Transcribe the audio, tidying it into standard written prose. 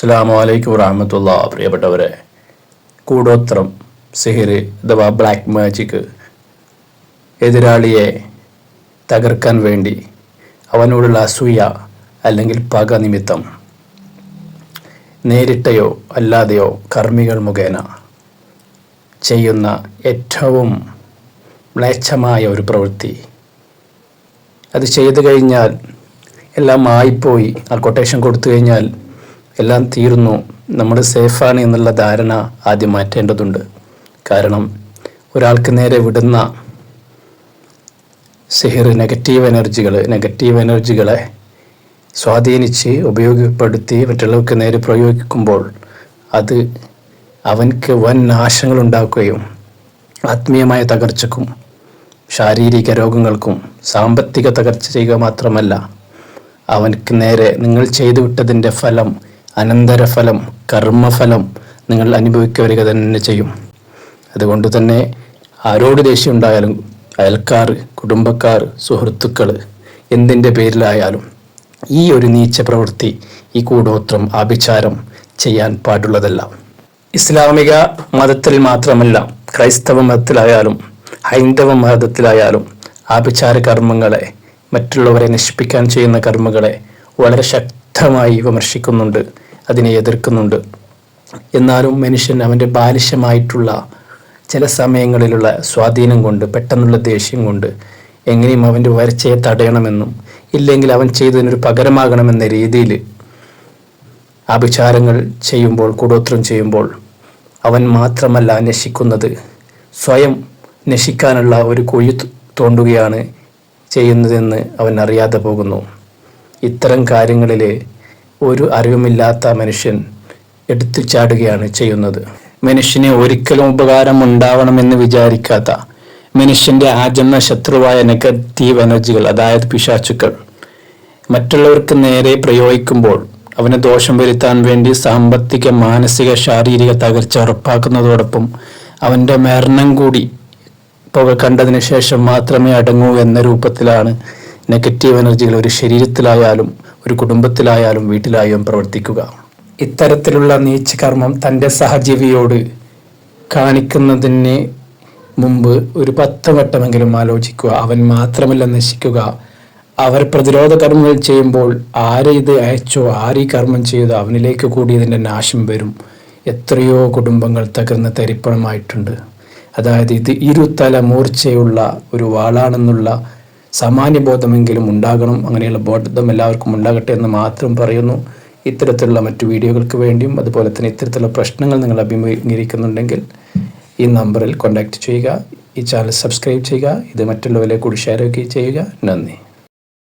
അസ്സലാമു അലൈക്കും വറഹ്മത്തുള്ളാഹി. പ്രിയപ്പെട്ടവരെ, കൂടോത്രം, സിഹിർ അഥവാ ബ്ലാക്ക് മാജിക്, എതിരാളിയെ തകർക്കാൻ വേണ്ടി അവനോടുള്ള അസൂയ അല്ലെങ്കിൽ പക നിമിത്തം നേരിട്ടയോ അല്ലാതെയോ കർമ്മികൾ മുഖേന ചെയ്യുന്ന ഏറ്റവും മ്ലേച്ഛമായ ഒരു പ്രവൃത്തി. അത് ചെയ്തു കഴിഞ്ഞാൽ എല്ലാം ആയിപ്പോയി, ആ കൊട്ടേഷൻ കൊടുത്തു കഴിഞ്ഞാൽ എല്ലാം തീർന്നു, നമ്മൾ സേഫാണ് എന്നുള്ള ധാരണ ആദ്യം മാറ്റേണ്ടതുണ്ട്. കാരണം ഒരാൾക്ക് നേരെ വിടുന്ന സിഹിർ നെഗറ്റീവ് എനർജികളെ സ്വാധീനിച്ച് ഉപയോഗപ്പെടുത്തി മറ്റുള്ളവർക്ക് നേരെ പ്രയോഗിക്കുമ്പോൾ അത് അവൻക്ക് വൻ നാശങ്ങൾ ഉണ്ടാക്കുകയും ആത്മീയമായ തകർച്ചക്കും ശാരീരിക രോഗങ്ങൾക്കും സാമ്പത്തിക തകർച്ച ചെയ്യുക മാത്രമല്ല, അവൻക്ക് നേരെ നിങ്ങൾ ചെയ്തു വിട്ടതിൻ്റെ ഫലം, അനന്തരഫലം, കർമ്മഫലം നിങ്ങൾ അനുഭവിക്കുക തന്നെ ചെയ്യും. അതുകൊണ്ട് തന്നെ ആരോട് ദേഷ്യം ഉണ്ടായാലും, അയൽക്കാർ, കുടുംബക്കാർ, സുഹൃത്തുക്കൾ, എന്തിൻ്റെ പേരിലായാലും ഈ ഒരു നീച്ച പ്രവൃത്തി, ഈ കൂടോത്രം, ആഭിചാരം ചെയ്യാൻ പാടുള്ളതല്ല. ഇസ്ലാമിക മതത്തിൽ മാത്രമല്ല, ക്രൈസ്തവ മതത്തിലായാലും ഹൈന്ദവ മതത്തിലായാലും ആഭിചാര കർമ്മങ്ങളെ, മറ്റുള്ളവരെ നശിപ്പിക്കാൻ ചെയ്യുന്ന കർമ്മങ്ങളെ വളരെ ശക്തമായി വിമർശിക്കുന്നുണ്ട്, അതിനെ എതിർക്കുന്നുണ്ട്. എന്നാലും മനുഷ്യൻ അവൻ്റെ ബാലിശമായിട്ടുള്ള ചില സമയങ്ങളിലുള്ള സ്വാധീനം കൊണ്ട്, പെട്ടെന്നുള്ള ദേഷ്യം കൊണ്ട് എങ്ങനെയും അവൻ്റെ വരച്ചയെ തടയണമെന്നും ഇല്ലെങ്കിൽ അവൻ ചെയ്തതിനൊരു പകരമാകണമെന്ന രീതിയിൽ ആഭിചാരങ്ങൾ ചെയ്യുമ്പോൾ, കൂടോത്രം ചെയ്യുമ്പോൾ അവൻ മാത്രമല്ല നശിക്കുന്നത്, സ്വയം നശിക്കാനുള്ള ഒരു കുഴി തോണ്ടുകയാണ് ചെയ്യുന്നതെന്ന് അവൻ അറിയാതെ പോകുന്നു. ഇത്തരം കാര്യങ്ങളിൽ ഒരു അറിവുമില്ലാത്ത മനുഷ്യൻ എടുത്തു ചാടുകയാണ് ചെയ്യുന്നത്. മനുഷ്യന് ഒരിക്കലും ഉപകാരം ഉണ്ടാവണമെന്ന് വിചാരിക്കാത്ത, മനുഷ്യൻ്റെ ആജന്മ ശത്രുവായ നെഗറ്റീവ് എനർജികൾ, അതായത് പിശാചുക്കൾ മറ്റുള്ളവർക്ക് നേരെ പ്രയോഗിക്കുമ്പോൾ അവന് ദോഷം വരുത്താൻ വേണ്ടി സാമ്പത്തിക, മാനസിക, ശാരീരിക തകർച്ച ഉറപ്പാക്കുന്നതോടൊപ്പം അവൻ്റെ മരണം കൂടി കണ്ടതിന് ശേഷം മാത്രമേ അടങ്ങൂ എന്ന രൂപത്തിലാണ് നെഗറ്റീവ് എനർജികൾ ഒരു ശരീരത്തിലായാലും ഒരു കുടുംബത്തിലായാലും വീട്ടിലായാലും പ്രവർത്തിക്കുക. ഇത്തരത്തിലുള്ള നീചകർമ്മം തൻ്റെ സഹജീവിയോട് കാണിക്കുന്നതിന് മുമ്പ് ഒരു 10 വട്ടമെങ്കിലും ആലോചിക്കുക. അവൻ മാത്രമല്ല നശിക്കുക, അവർ പ്രതിരോധ കർമ്മങ്ങൾ ചെയ്യുമ്പോൾ ആര് ഇത് അയച്ചോ, ആര് ഈ കർമ്മം ചെയ്തോ അവനിലേക്ക് കൂടി ഇതിൻ്റെ നാശം വരും. എത്രയോ കുടുംബങ്ങൾ തകർന്ന് തരിപ്പണമായിട്ടുണ്ട്. അതായത് ഇത് ഇരുതല മൂർച്ചയുള്ള ഒരു വാളാണെന്നുള്ള സാമാന്യബോധമെങ്കിലും ഉണ്ടാകണം. അങ്ങനെയുള്ള ബോധം എല്ലാവർക്കും ഉണ്ടാകട്ടെ എന്ന് മാത്രം പറയുന്നു. ഇത്തരത്തിലുള്ള മറ്റു വീഡിയോകൾക്ക് വേണ്ടിയും അതുപോലെ തന്നെ ഇത്തരത്തിലുള്ള പ്രശ്നങ്ങൾ നിങ്ങൾ അഭിമുഖീകരിക്കുന്നുണ്ടെങ്കിൽ ഈ നമ്പറിൽ കോൺടാക്റ്റ് ചെയ്യുക. ഈ ചാനൽ സബ്സ്ക്രൈബ് ചെയ്യുക. ഇത് മറ്റുള്ളവരെ കൂടി ഷെയർ ചെയ്യുക. നന്ദി.